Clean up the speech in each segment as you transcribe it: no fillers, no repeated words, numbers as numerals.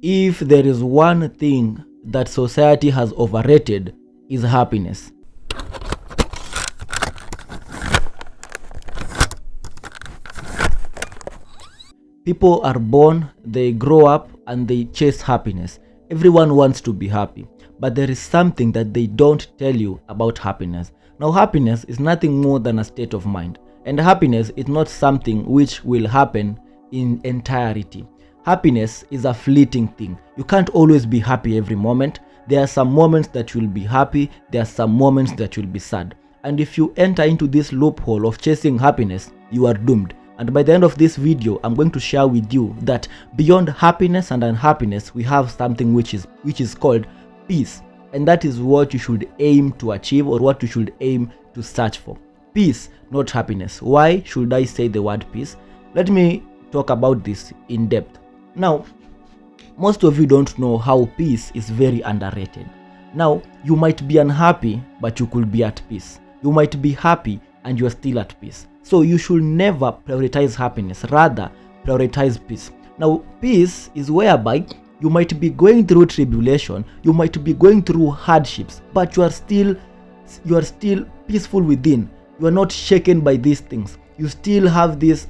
If there is one thing that society has overrated, is happiness. People are born, they grow up, and they chase happiness. Everyone wants to be happy, but there is something that they don't tell you about happiness. Now, happiness is nothing more than a state of mind, and happiness is not something which will happen in entirety. Happiness is a fleeting thing. You can't always be happy every moment. There are some moments that you'll be happy, there are some moments that you'll be sad. And if you enter into this loophole of chasing happiness, you are doomed. And by the end of this video, I'm going to share with you that beyond happiness and unhappiness, we have something which is called peace. And that is what you should aim to achieve, or what you should aim to search for. Peace, not happiness. Why should I say the word peace? Let me talk about this in depth. Now, most of you don't know how peace is very underrated. Now, you might be unhappy, but you could be at peace. You might be happy and you are still at peace. So you should never prioritize happiness, rather prioritize peace. Now, peace is whereby you might be going through tribulation, you might be going through hardships, but you are still peaceful within. You are not shaken by these things. You still have this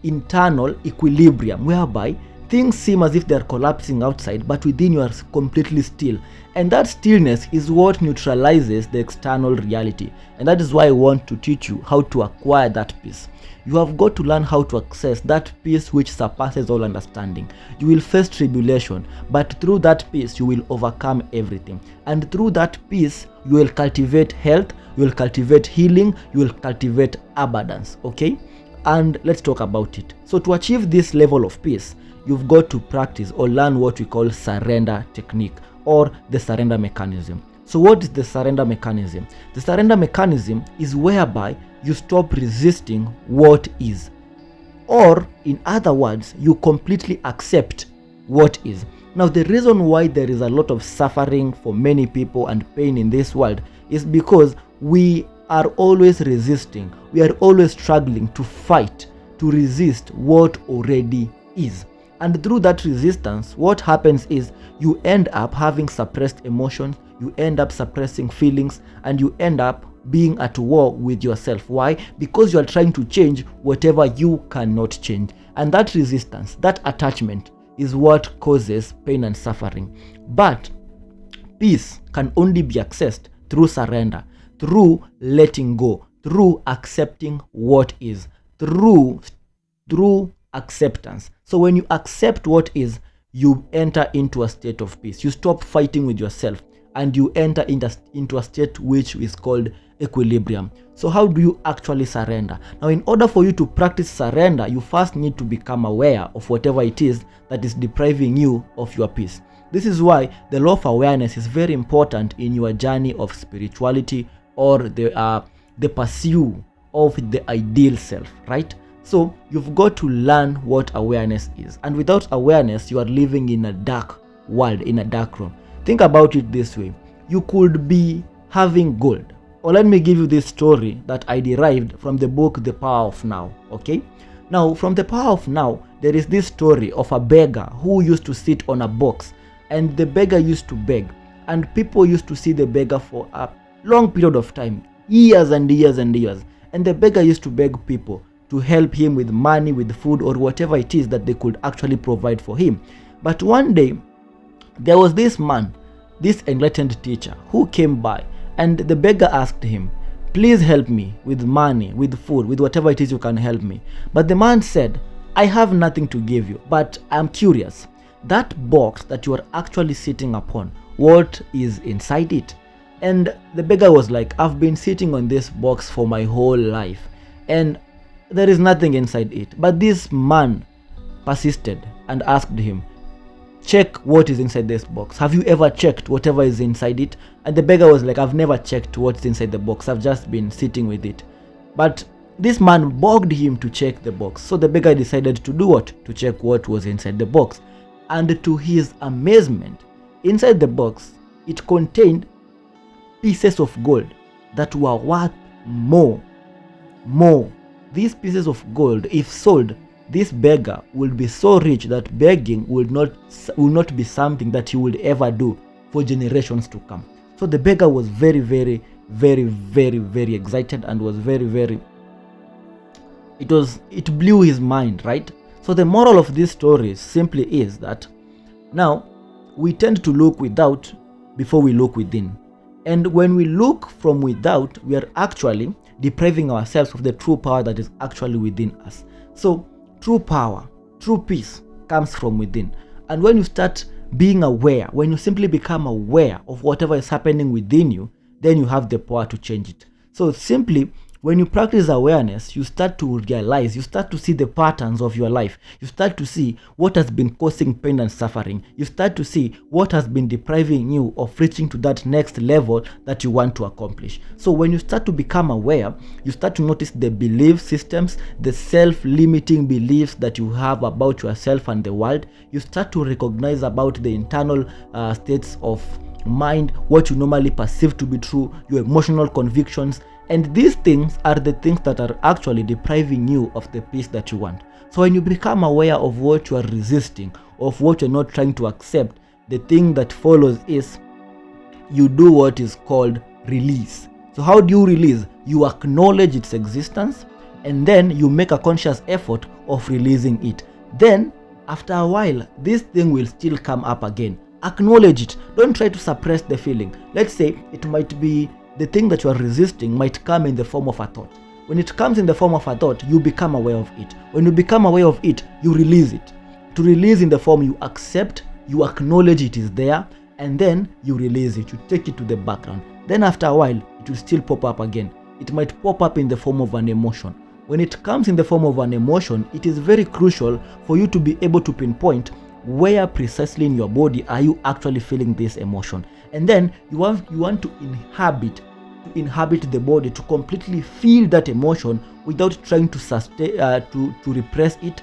internal equilibrium whereby things seem as if they are collapsing outside, but within you are completely still. And that stillness is what neutralizes the external reality. And that is why I want to teach you how to acquire that peace. You have got to learn how to access that peace which surpasses all understanding. You will face tribulation, but through that peace you will overcome everything. And through that peace you will cultivate health, you will cultivate healing, you will cultivate abundance. Okay? And let's talk about it. So to achieve this level of peace, you've got to practice or learn what we call surrender technique, or the surrender mechanism. So what is the surrender mechanism? The surrender mechanism is whereby you stop resisting what is, or in other words, you completely accept what is. Now, the reason why there is a lot of suffering for many people and pain in this world is because we are always resisting. We are always struggling to fight, to resist what already is. And through that resistance, what happens is you end up having suppressed emotions, you end up suppressing feelings, and you end up being at war with yourself. Why? Because you are trying to change whatever you cannot change. And that resistance, that attachment, is what causes pain and suffering. But peace can only be accessed through surrender, through letting go, through accepting what is, through acceptance. So when you accept what is, you enter into a state of peace. You stop fighting with yourself and you enter into a state which is called equilibrium. So how do you actually surrender? Now, in order for you to practice surrender, you first need to become aware of whatever it is that is depriving you of your peace. This is why the law of awareness is very important in your journey of spirituality, or the pursuit of the ideal self, right? So you've got to learn what awareness is. And without awareness, you are living in a dark world, in a dark room. Think about it this way. You could be having gold. Or let me give you this story that I derived from the book, The Power of Now. Okay? Now, from The Power of Now, there is this story of a beggar who used to sit on a box. And the beggar used to beg. And people used to see the beggar for a long period of time. Years and years and years. And the beggar used to beg people to help him with money, with food, or whatever it is that they could actually provide for him. But one day, there was this man, this enlightened teacher, who came by, and the beggar asked him, "Please help me with money, with food, with whatever it is you can help me." But the man said, "I have nothing to give you, but I'm curious. That box that you are actually sitting upon, what is inside it?" And the beggar was like, "I've been sitting on this box for my whole life, and there is nothing inside it." But this man persisted and asked him, "Check what is inside this box. Have you ever checked whatever is inside it?" And the beggar was like, "I've never checked what's inside the box. I've just been sitting with it." But this man begged him to check the box. So the beggar decided to do what? To check what was inside the box. And to his amazement, inside the box, it contained pieces of gold that were worth more. These pieces of gold, if sold, this beggar will be so rich that begging will not be something that he would ever do for generations to come. So the beggar was very, very, very, very, very excited, and was very, very, it blew his mind, right? So the moral of this story simply is that now we tend to look without before we look within. And when we look from without, we are actually depriving ourselves of the true power that is actually within us. So true power, true peace comes from within. And when you start being aware, when you simply become aware of whatever is happening within you, then you have the power to change it. So simply, when you practice awareness, you start to realize, you start to see the patterns of your life. You start to see what has been causing pain and suffering. You start to see what has been depriving you of reaching to that next level that you want to accomplish. So when you start to become aware, you start to notice the belief systems, the self-limiting beliefs that you have about yourself and the world. You start to recognize about the internal states of mind, what you normally perceive to be true, your emotional convictions. And these things are the things that are actually depriving you of the peace that you want. So when you become aware of what you are resisting, of what you're not trying to accept, the thing that follows is you do what is called release. So how do you release? You acknowledge its existence, and then you make a conscious effort of releasing it. Then after a while, this thing will still come up again. Acknowledge it. Don't try to suppress the feeling. Let's say it might be the thing that you are resisting might come in the form of a thought. When it comes in the form of a thought, you become aware of it. When you become aware of it, you release it. To release in the form, you accept, you acknowledge it is there, and then you release it. You take it to the background. Then after a while, it will still pop up again. It might pop up in the form of an emotion. When it comes in the form of an emotion, it is very crucial for you to be able to pinpoint where precisely in your body are you actually feeling this emotion. And then you want to inhabit the body, to completely feel that emotion without trying to sustain to repress it.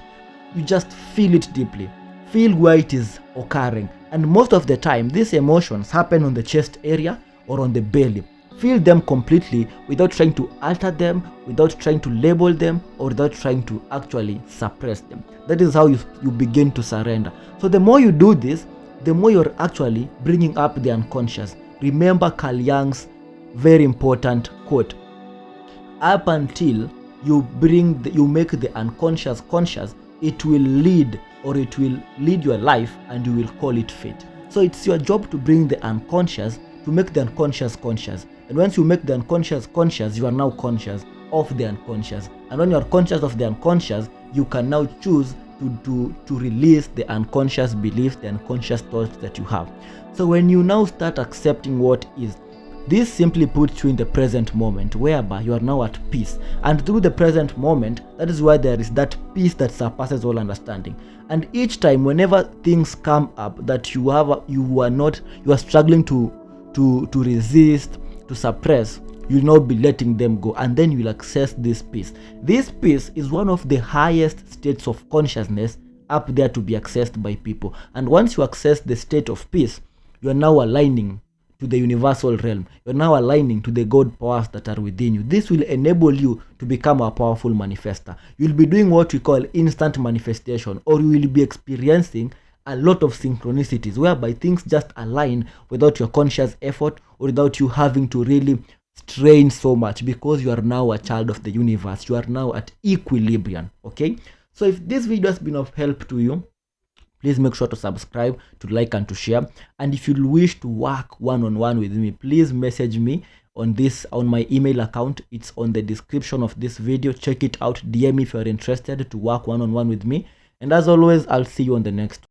You just feel it deeply. Feel where it is occurring. And most of the time, these emotions happen on the chest area or on the belly. Feel them completely without trying to alter them, without trying to label them, or without trying to actually suppress them. That is how you begin to surrender. So the more you do this, the more you're actually bringing up the unconscious. Remember Carl Jung's very important quote: up until you make the unconscious conscious, it will lead your life, and you will call it fate. So it's your job to bring the unconscious, to make the unconscious conscious. And once you make the unconscious conscious, you are now conscious of the unconscious. And when you are conscious of the unconscious, you can now choose to release the unconscious beliefs, the unconscious thoughts that you have. So when you now start accepting what is, this simply puts you in the present moment, whereby you are now at peace. And through the present moment, that is why there is that peace that surpasses all understanding. And each time, whenever things come up that you are struggling to resist, to suppress, you'll not be letting them go, and then you'll access this peace. This peace is one of the highest states of consciousness up there to be accessed by people. And once you access the state of peace, you are now aligning to the universal realm. You're now aligning to the God powers that are within you. This will enable you to become a powerful manifester. You'll be doing what we call instant manifestation, or you will be experiencing a lot of synchronicities, whereby things just align without your conscious effort, or without you having to really strain so much, because you are now a child of the universe. You are now at equilibrium. Okay, so if this video has been of help to you, please make sure to subscribe, to like, and to share. And if you wish to work one-on-one with me, please message me on my email account. It's on the description of this video. Check it out. DM me if you're interested to work one-on-one with me. And as always, I'll see you on the next one.